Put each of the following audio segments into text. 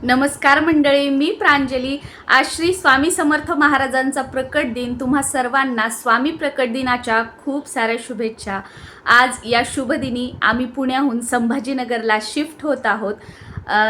नमस्कार मंडळी, मी प्रांजली। आज श्री स्वामी समर्थ महाराजांचा प्रकट दिन। तुम्हा सर्वांना स्वामी प्रकट दिनाच्या खूप साऱ्या शुभेच्छा। आज या शुभ दिनी आम्ही पुण्याहून संभाजीनगरला शिफ्ट होत आहोत।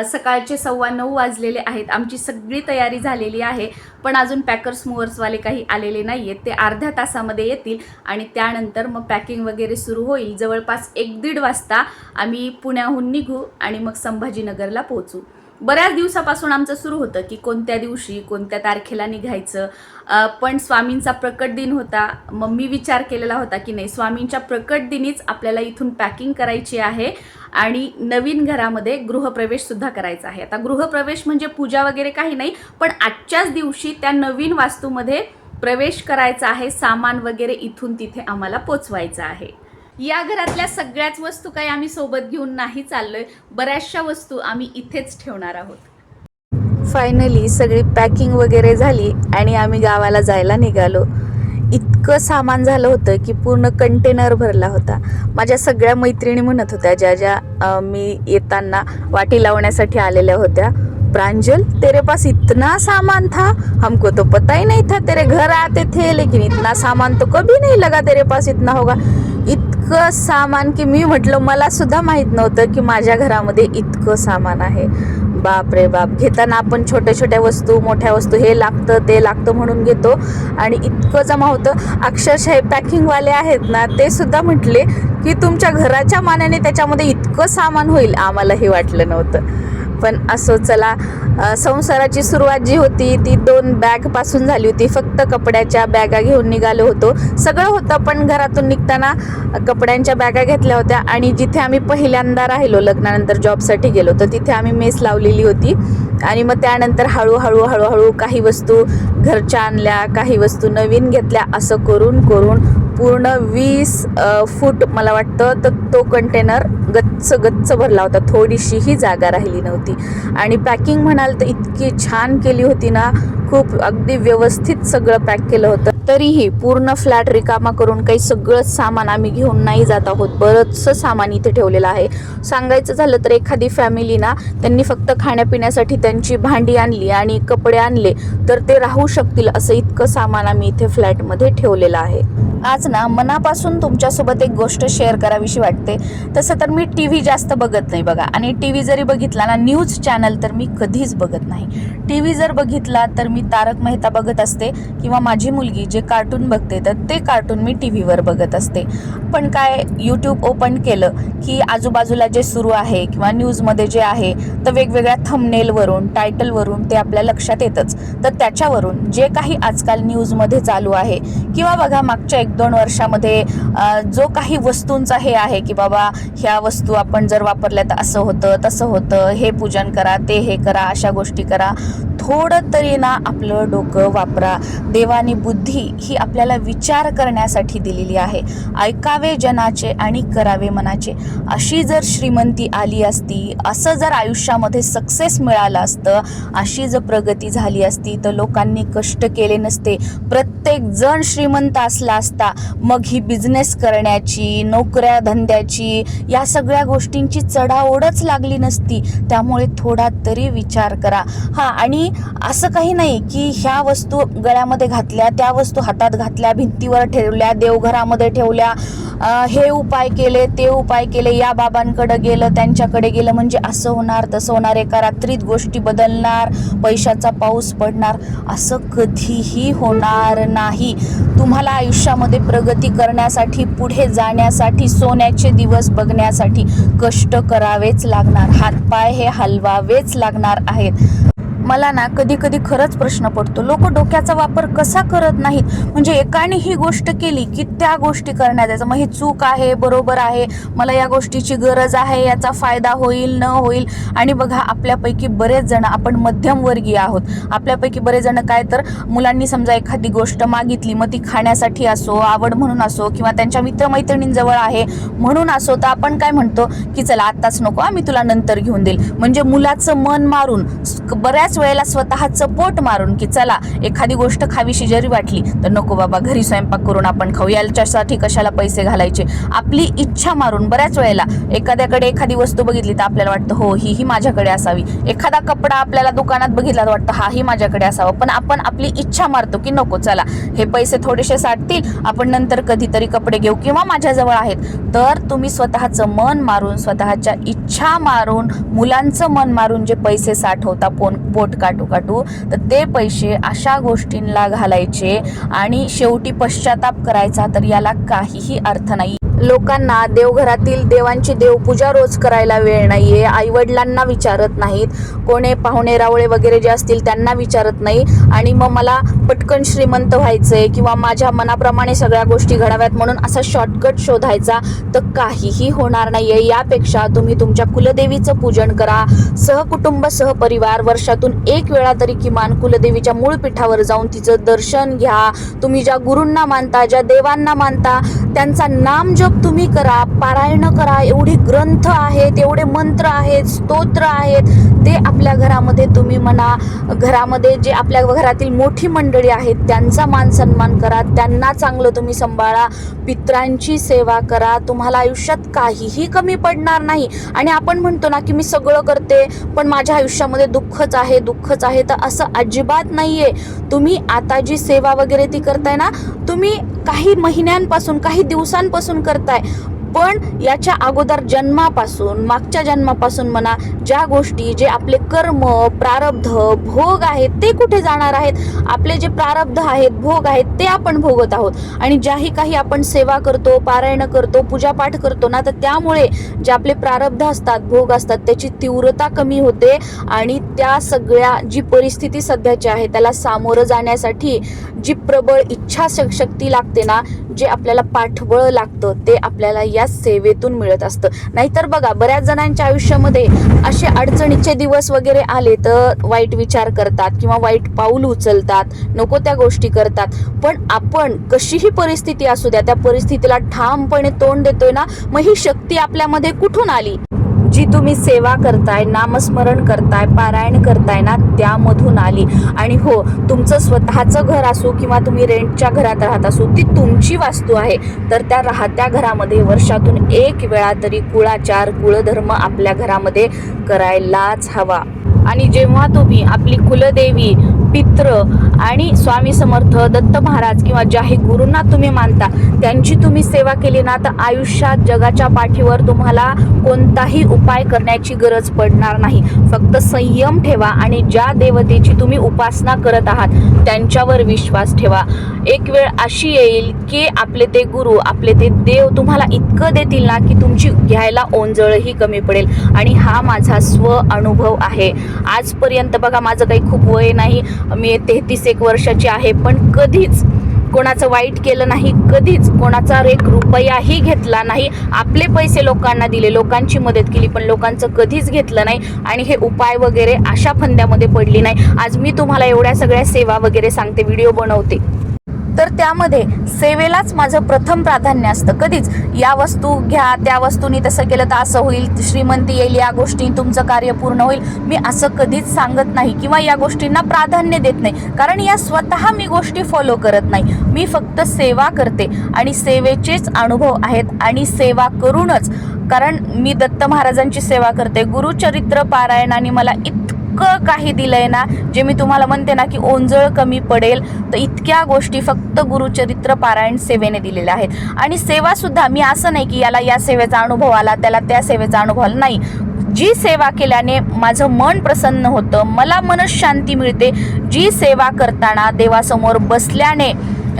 सकाळचे 9:15 वाजलेले आहेत। आमची सगळी तयारी झालेली आहे, पण अजून पॅकर्स मूव्हर्सवाले काही आलेले नाही आहेत। ते अर्ध्या तासामध्ये येतील आणि त्यानंतर मग पॅकिंग वगैरे सुरू होईल। जवळपास 1-1:30 वाजता आम्ही पुण्याहून निघू आणि मग संभाजीनगरला पोहोचू। बऱ्याच दिवसापासून आमचं सुरू होतं की कोणत्या दिवशी कोणत्या तारखेला निघायचं, पण स्वामींचा प्रकट दिन होता। मग मी विचार केलेला होता की नाही, स्वामींच्या प्रकट दिनीच आपल्याला इथून पॅकिंग करायची आहे आणि नवीन घरामध्ये गृहप्रवेशसुद्धा करायचा आहे। आता गृहप्रवेश म्हणजे पूजा वगैरे काही नाही, पण आजच्याच दिवशी त्या नवीन वास्तूमध्ये प्रवेश करायचा आहे। सामान वगैरे इथून तिथे आम्हाला पोचवायचं आहे। या घरातल्या सगळ्याच वस्तू काही आम्ही सोबत घेऊन नाही चाललोय, बऱ्याचशा वस्तू आम्ही इथेच ठेवणार आहोत। फायनली सगळी पॅकिंग वगैरे झाली आणि आम्ही गावाला जायला निघालो। इतकं सामान झालं होतं की पूर्ण कंटेनर भरला होता। माझ्या सगळ्या मैत्रिणी म्हणत होत्या, ज्या मी येताना वाटी लावण्यासाठी आलेल्या होत्या, प्रांजल तेरे पास इतना सामान था, हमको तो पता ही नहीं था तेरे घर आते थे, लेकिन इतना सामान तो कभी नहीं लगा तेरे पास इतना होगा। इतकं सामान की मी म्हटलं मला सुद्धा माहीत नव्हतं की माझ्या घरामध्ये इतकं सामान आहे। बाप रे बाप, घेताना आपण छोट्या छोट्या वस्तू मोठ्या वस्तू हे लागतं ते लागतं म्हणून घेतो आणि इतकं जमा होतं। अक्षरशः पॅकिंगवाले आहेत ना, ते सुद्धा म्हटले की तुमच्या घराच्या मानाने त्याच्यामध्ये इतकं सामान होईल, आम्हाला हे वाटलं नव्हतं। पण असो, चला, संसाराची सुरुवात जी होती ती 2 बॅगपासून झाली होती। फक्त कपड्याच्या बॅगा घेऊन निघालो होतो। सगळं होतं, पण घरातून निघताना कपड्यांच्या बॅगा घेतल्या होत्या। आणि जिथे आम्ही पहिल्यांदा राहिलो, लग्नानंतर जॉबसाठी गेलो, तर तिथे आम्ही मेस लावलेली होती। आणि मग त्यानंतर हळूहळू काही वस्तू घरच्या आणल्या, काही वस्तू नवीन घेतल्या। असं करून पूर्ण 20 फूट मला वाटतं तर तो कंटेनर गच्च भरला होता। थोडीशीही जागा राहिली नव्हती। आणि पॅकिंग म्हणाल तर इतकी छान केली होती ना, खूप अगदी व्यवस्थित सगळं पॅक केलं होतं। तरीही पूर्ण फ्लॅट रिकामा करून काही सगळंच सामान आम्ही घेऊन नाही जात आहोत। बरंचसं सामान इथे ठेवलेलं आहे। सांगायचं झालं तर एखादी फॅमिली ना, त्यांनी फक्त खाण्यापिण्यासाठी त्यांची भांडी आणली आणि कपडे आणले तर ते राहू शकतील, असं इतकं सामान आम्ही इथे फ्लॅटमध्ये ठेवलेलं आहे। आज ना मनापासून तुमच्यासोबत एक गोष्ट शेअर करावीशी वाटते। तसं तर मी TV जास्त बघत नाही बघा, आणि TV जरी बघितला ना, न्यूज चॅनल तर मी कधीच बघत नाही। TV जर बघितला तर मी तारक मेहता बघत असते, किंवा माझी मुलगी जे कार्टून बघते तर ते कार्टून मी TVवर बघत असते। पण काय, यूट्यूब ओपन केलं की आजूबाजूला जे सुरू आहे किंवा न्यूजमध्ये जे आहे तर वेगवेगळ्या थंबनेलवरून टायटलवरून ते आपल्या लक्षात येतच। तर त्याच्यावरून जे काही आजकाल न्यूजमध्ये चालू आहे, किंवा बघा मागच्या 1-2 वर्षामध्ये जो काही वस्तूंचा हे आहे की बाबा ह्या वस्तू आपण जर वापरल्या तर असं होतं तसं होतं, हे पूजन करा, ते हे करा, अशा गोष्टी करा, थोडं तरी ना आपलं डोकं वापरा। देवानी बुद्धी ही आपल्याला विचार करण्यासाठी दिलेली आहे। ऐकावे जनाचे आणि करावे मनाचे। अशी जर श्रीमंती आली असती, असं जर आयुष्यामध्ये सक्सेस मिळालं असतं, अशी जर प्रगती झाली असती तर लोकांनी कष्ट केले नसते, प्रत्येक जण श्रीमंत असला असता। मग ही बिझनेस करण्याची, नोकऱ्या धंद्याची, या सगळ्या गोष्टींची चढाओढच लागली नसती। त्यामुळे थोडा तरी विचार करा। आणि असं काही नाही की ह्या वस्तू गळ्यामध्ये घातल्या, त्या वस्तू हातात घातल्या, भिंतीवर ठेवल्या, देवघरामध्ये ठेवल्या, हे उपाय केले, ते उपाय केले, या बाबांकडे गेलं, त्यांच्याकडे गेलं, म्हणजे असं होणार तसं होणार, एका रात्रीत गोष्टी बदलणार, पैशाचा पाऊस पडणार, असं कधीही होणार नाही। तुम्हाला आयुष्यामध्ये प्रगती करण्यासाठी, पुढे जाण्यासाठी, सोन्याचे दिवस बघण्यासाठी कष्ट करावेच लागणार, हातपाय हे हलवावेच लागणार आहेत। मला ना कधी कधी खरंच प्रश्न पडतो, लोक डोक्याचा वापर कसा करत नाहीत। म्हणजे एकाने ही गोष्ट केली की त्या गोष्टी करण्यात यायचं, मग ही चूक आहे, बरोबर आहे, मला या गोष्टीची गरज आहे, याचा फायदा होईल न होईल। आणि बघा, आपल्यापैकी बरेच जण, आपण मध्यमवर्गीय आहोत, आपल्यापैकी बरेच जण काय, तर मुलांनी समजा एखादी गोष्ट मागितली, मग ती खाण्यासाठी असो, आवड म्हणून असो, किंवा त्यांच्या मित्रमैत्रिणींजवळ आहे म्हणून असो, तर आपण काय म्हणतो की चला आत्ताच नको, आम्ही तुला नंतर घेऊन देईल। म्हणजे मुलाचं मन मारून बऱ्याच वेळेला स्वतःचं पोट मारून की चला एखादी गोष्ट खावीशी जरी वाटली तर नको बाबा, घरी स्वयंपाक करून आपण खाऊ, याच्यासाठी कशाला पैसे घालायचे, आपली इच्छा मारून. बऱ्याच वेळेला एखाद्याकडे एखादी वस्तू बघितली तर आपल्याला वाटतं हो ही माझ्याकडे असावी, एखादा कपडा आपल्याला दुकानात बघितला तर वाटतं हाही माझ्याकडे असावा, पण आपण आपली इच्छा मारतो की नको चला हे पैसे थोडेसे साठतील, आपण नंतर कधीतरी कपडे घेऊ किंवा माझ्याजवळ आहेत. तर तुम्ही स्वतःचं मन मारून, स्वतःच्या इच्छा मारून, मुलांचं मन मारून जे पैसे साठवता पोट काटू काटू, तर ते पैसे अशा गोष्टींना घालायचे आणि शेवटी पश्चाताप करायचा, तर याला काहीही अर्थ नाही. लोकांना देवघरातील देवांची देवपूजा रोज करायला वेळ नाहीये, आईवडिलांना विचारत नाहीत, कोणे पाहुणे रावळे वगैरे जे असतील त्यांना विचारत नाही, आणि मग मला पटकन श्रीमंत व्हायचंय किंवा माझ्या मनाप्रमाणे सगळ्या गोष्टी घडाव्यात म्हणून असा शॉर्टकट शोधायचा, तर काहीही होणार नाहीये. यापेक्षा तुम्ही तुमच्या कुलदेवीचं पूजन करा, सहकुटुंब सहपरिवार वर्षातून एक वेळा तरी किमान कुलदेवीच्या मूळ पीठावर जाऊन तिचं दर्शन घ्या. तुम्ही ज्या गुरूंना मानता, ज्या देवांना मानता, त्यांचा नाम जप तुम्ही करा, पारायण करा. एवढे ग्रंथ आहेत, एवढे मंत्र आहेत, स्तोत्र आहेत, ते आपल्या घरामध्ये तुम्ही म्हणा. घरामध्ये जे आपल्या घरातील मोठी मंडळी आहेत त्यांचा मान सन्मान करा, त्यांना चांगलं तुम्ही सांभाळा, पित्रांची सेवा करा. तुम्हाला आयुष्यात काहीही कमी पडणार नाही. आणि आपण म्हणतो ना की मी सगळं करते पण माझ्या आयुष्यामध्ये दुःखच आहे, दुःखच आहे, तर असं अजिबात नाहीये. तुम्ही आता जी सेवा वगैरे ती करताय ना, तुम्ही काही महिन्यांपासून, काही दिवसांपासून करताय, पण याच्या अगोदर जन्मापासून, मागच्या जन्मापासून म्हणा, ज्या गोष्टी, जे आपले कर्म, प्रारब्ध, भोग आहेत ते कुठे जाणार आहेत? आपले जे प्रारब्ध आहेत, भोग आहेत, ते आपण भोगत आहोत. आणि ज्याही काही आपण सेवा करतो, पारायण करतो, पूजापाठ करतो ना, तर त्यामुळे जे आपले प्रारब्ध असतात, भोग असतात, त्याची तीव्रता कमी होते. आणि त्या सगळ्या जी परिस्थिती सध्याची आहे त्याला सामोरं जाण्यासाठी जी प्रबळ इच्छाशक्ती लागते ना, जे आपल्याला पाठबळ लागतं, ते आपल्याला या सेवेतून मिळत असतं. नाहीतर बघा, बऱ्याच जणांच्या आयुष्यामध्ये असे अडचणीचे दिवस वगैरे आले तर वाईट विचार करतात किंवा वाईट पाऊल उचलतात, नको त्या गोष्टी करतात. पण आपण कशीही परिस्थिती असू द्या, त्या परिस्थितीला ठामपणे तोंड देतोय ना, मग ही शक्ती आपल्यामध्ये कुठून आली? जी तुम्ही सेवा करताय, नामस्मरण करताय, पारायण करताय ना, त्यामधून आली. आणि हो, तुमचं स्वतःचं घर असो किंवा तुम्ही रेंटच्या घरात राहत असो, ती तुमची वास्तू आहे, तर त्या राहत्या घरामध्ये वर्षातून एक वेळा तरी कुळाचार, कुळधर्म आपल्या घरामध्ये करायलाच हवा. आणि जेव्हा तुम्ही आपली कुलदेवी, पित्र आणि स्वामी समर्थ, दत्त महाराज किंवा ज्याही गुरूंना तुम्ही मानता त्यांची तुम्ही सेवा केली ना, तर आयुष्यात जगाच्या पाठीवर तुम्हाला कोणताही उपाय करण्याची गरज पडणार नाही. फक्त संयम ठेवा आणि ज्या देवतेची तुम्ही उपासना करत आहात त्यांच्यावर विश्वास ठेवा. एक वेळ अशी येईल की आपले ते गुरु, आपले ते देव तुम्हाला इतकं देतील ना की तुमची घ्यायला ओंजळही कमी पडेल. आणि हा माझा स्व अनुभव आहे. आजपर्यंत बघा, माझं काही खूप वय नाही, मी 33 वर्षाची आहे, पण कधीच कोणाचं वाईट केलं नाही, कधीच कोणाचा एक रुपयाही घेतला नाही. आपले पैसे लोकांना दिले, लोकांची मदत केली, पण लोकांचं कधीच घेतलं नाही. आणि हे उपाय वगैरे अशा फंद्यामध्ये पडली नाही. आज मी तुम्हाला एवढ्या सगळ्या सेवा वगैरे सांगते, व्हिडिओ बनवते, तर त्यामध्ये सेवेलाच माझं प्रथम प्राधान्य असतं. कधीच या वस्तू घ्या, त्या वस्तूनी तसं केलं तर असं होईल, श्रीमंती येईल, या गोष्टी तुमचं कार्य पूर्ण होईल, मी असं कधीच सांगत नाही किंवा या गोष्टींना प्राधान्य देत नाही. कारण या स्वतः मी गोष्टी फॉलो करत नाही. मी फक्त सेवा करते आणि सेवेचेच अनुभव आहेत. आणि सेवा करूनच, कारण मी दत्त महाराजांची सेवा करते, गुरुचरित्र पारायणाने मला इतकं काही दिलंय ना, जे मी तुम्हाला म्हणते ना की ओंजळ कमी पडेल, तर इतक्या गोष्टी फक्त गुरुचरित्र पारायण सेवेने दिलेल्या आहेत. आणि सेवा सुद्धा मी असं नाही की याला या सेवेचा अनुभव आला, त्याला त्या सेवेचा अनुभव आला, नाही. जी सेवा केल्याने माझं मन प्रसन्न होतं, मला मनशांती मिळते, जी सेवा करताना देवासमोर बसल्याने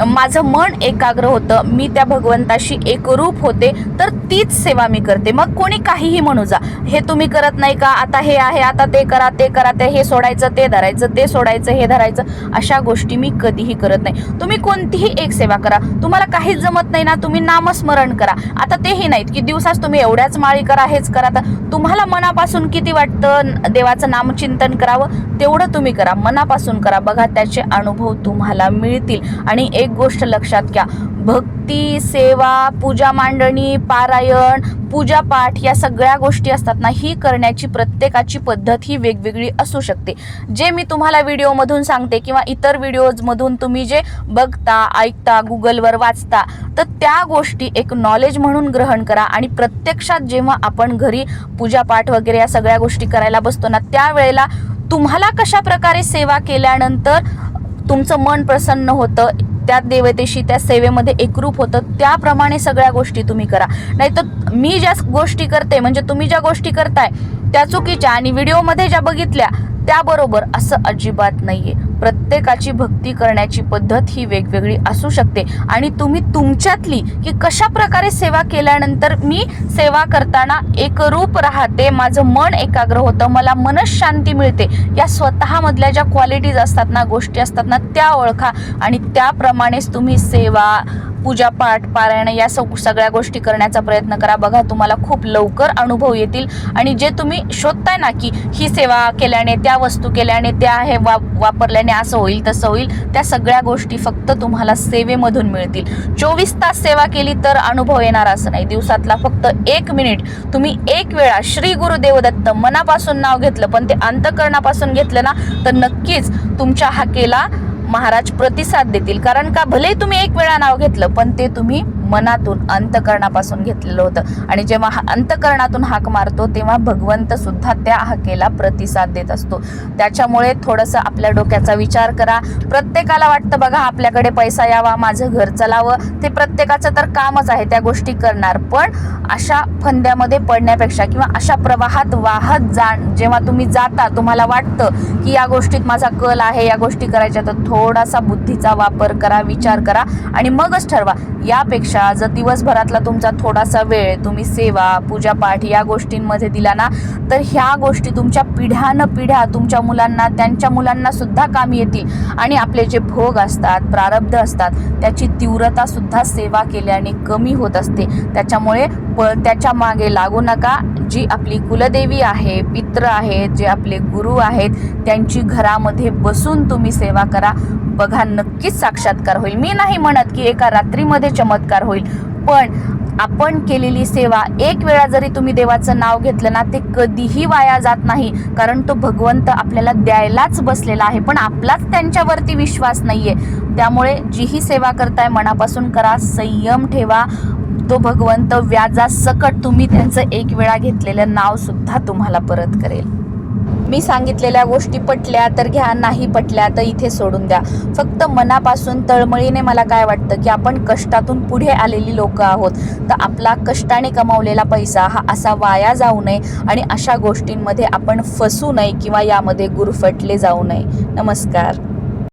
माझं मन एकाग्र होतं, मी त्या भगवंताशी एकरूप होते, तर तीच सेवा मी करते. मग कोणी काहीही म्हणू जा, हे तुम्ही करत नाही का, आता हे आहे, आता ते करा, ते करा, ते हे सोडायचं, ते धरायचं, ते सोडायचं, हे धरायचं, अशा गोष्टी मी कधीही करत नाही. तुम्ही कोणतीही एक सेवा करा. तुम्हाला काहीच जमत नाही ना, तुम्ही नामस्मरण करा. आता तेही नाहीत की दिवसाच तुम्ही एवढ्याच माळी करा, हेच करा. तर तुम्हाला मनापासून किती वाटतं देवाचं नामचिंतन करावं, तेवढं तुम्ही करा, मनापासून करा. बघा, त्याचे अनुभव तुम्हाला मिळतील. आणि एक गोष्ट लक्षात घ्या, भक्ती, सेवा, पूजा मांडणी, पारायण, पूजापाठ या सगळ्या गोष्टी असतात ना, ही करण्याची प्रत्येकाची पद्धत ही वेगवेगळी असू शकते. जे मी तुम्हाला व्हिडिओमधून सांगते किंवा इतर व्हिडिओजमधून तुम्ही जे बघता, ऐकता, गुगलवर वाचता, तर त्या गोष्टी एक नॉलेज म्हणून ग्रहण करा. आणि प्रत्यक्षात जेव्हा आपण घरी पूजापाठ वगैरे या सगळ्या गोष्टी करायला बसतो ना, त्यावेळेला तुम्हाला कशा प्रकारे सेवा केल्यानंतर तुमचं मन प्रसन्न होतं, त्या देवतेशी त्या सेवेमध्ये एकरूप होतं, त्याप्रमाणे सगळ्या गोष्टी तुम्ही करा. नाहीतर मी ज्या गोष्टी करते म्हणजे तुम्ही ज्या गोष्टी करताय त्या चुकीच्या आणि व्हिडिओमध्ये ज्या बघितल्या त्याबरोबर असं अजिबात नाहीये. प्रत्येकाची भक्ती करण्याची पद्धत ही वेगवेगळी असू शकते आणि तुम्ही तुमच्यातली की कशा प्रकारे सेवा केल्यानंतर मी सेवा करताना एकरूप राहते, माझं मन एकाग्र होतं, मला मनशांती मिळते, या स्वतःमधल्या ज्या क्वालिटीज असतात ना, गोष्टी असतात ना, त्या ओळखा आणि त्याप्रमाणेच तुम्ही सेवा, पूजापाठ, पारायण या सगळ्या गोष्टी करण्याचा प्रयत्न करा. बघा, तुम्हाला खूप लवकर अनुभव येतील आणि जे तुम्ही शोधताय ना की ही सेवा केल्याने, त्या वस्तू केल्याने, त्या हे वापरल्याने असं होईल तसं होईल, त्या सगळ्या गोष्टी फक्त तुम्हाला सेवेमधून मिळतील. 24 तास सेवा केली तर अनुभव येणार असं नाही. दिवसातला फक्त 1 मिनिट तुम्ही एक वेळा श्री गुरुदेव दत्त मनापासून नाव घेतलं, पण ते अंतःकरणापासून घेतलं ना, तर नक्कीच तुमच्या हाकेला महाराज प्रतिसाद देतील. कारण का, भले तुम्ही एक वेळा नाव घेतलं पण ते तुम्ही मनातून, अंतःकरणापासून घेतलेलं होतं. आणि जेव्हा अंतःकरणातून हाक मारतो तेव्हा भगवंत सुद्धा त्या हाकेला प्रतिसाद देत असतो. त्याच्यामुळे थोडंसं आपल्या डोक्याचा विचार करा. प्रत्येकाला वाटतं बघा आपल्याकडे पैसा यावा, माझं घर चालावं, ते प्रत्येकाचं तर कामच आहे, त्या गोष्टी करणार. पण अशा फंद्यामध्ये पडण्यापेक्षा किंवा अशा प्रवाहात वाहत जेव्हा तुम्ही जाता, तुम्हाला वाटतं की या गोष्टीत माझा कल आहे, या गोष्टी करायच्या, तर थोडासा बुद्धीचा वापर करा, विचार करा आणि मगच ठरवा. यापेक्षा जर दिवसभरातला तुमचा थोडासा वेळ तुम्ही सेवा, पूजापाठ या गोष्टींमध्ये दिला ना, तर ह्या गोष्टी तुमच्या पिढ्यानपिढ्या तुमच्या मुलांना, त्यांच्या मुलांना सुद्धा कामी येतील. आणि आपले जे भोग असतात, प्रारब्ध असतात, त्याची तीव्रता सुद्धा सेवा केल्याने कमी होत असते. त्याच्यामुळे त्याच्या मागे लागू नका. जी आपली कुलदेवी आहे, पित्र आहेत, जे आपले गुरु आहेत, त्यांची घरामध्ये बसून तुम्ही सेवा करा. बघा, नक्कीच साक्षात्कार होईल. मी नाही म्हणत की एका रात्रीमध्ये चमत्कार होईल, पण आपण केलेली सेवा एक वेळा जरी तुम्ही देवाचं नाव घेतलं ना, ते कधीही वाया जात नाही. कारण तो भगवंत आपल्याला द्यायलाच बसलेला आहे, पण आपलाच त्यांच्यावरती विश्वास नाहीये. त्यामुळे जीही सेवा करताय मनापासून करा, संयम ठेवा. तो भगवंत व्याजासकट तुम्ही त्यांचं एक वेळा घेतलेलं नाव सुद्धा तुम्हाला परत करेल. मी सांगितलेल्या गोष्टी पटल्या तर घ्या, नाही पटल्या तर इथे सोडून द्या. फक्त मनापासून तळमळीने मला काय वाटतं की आपण कष्टातून पुढे आलेली लोक आहोत, तर आपला कष्टाने कमावलेला पैसा हा असा वाया जाऊ नये आणि अशा गोष्टींमध्ये आपण फसू नये किंवा यामध्ये गुरफटले जाऊ नये. नमस्कार.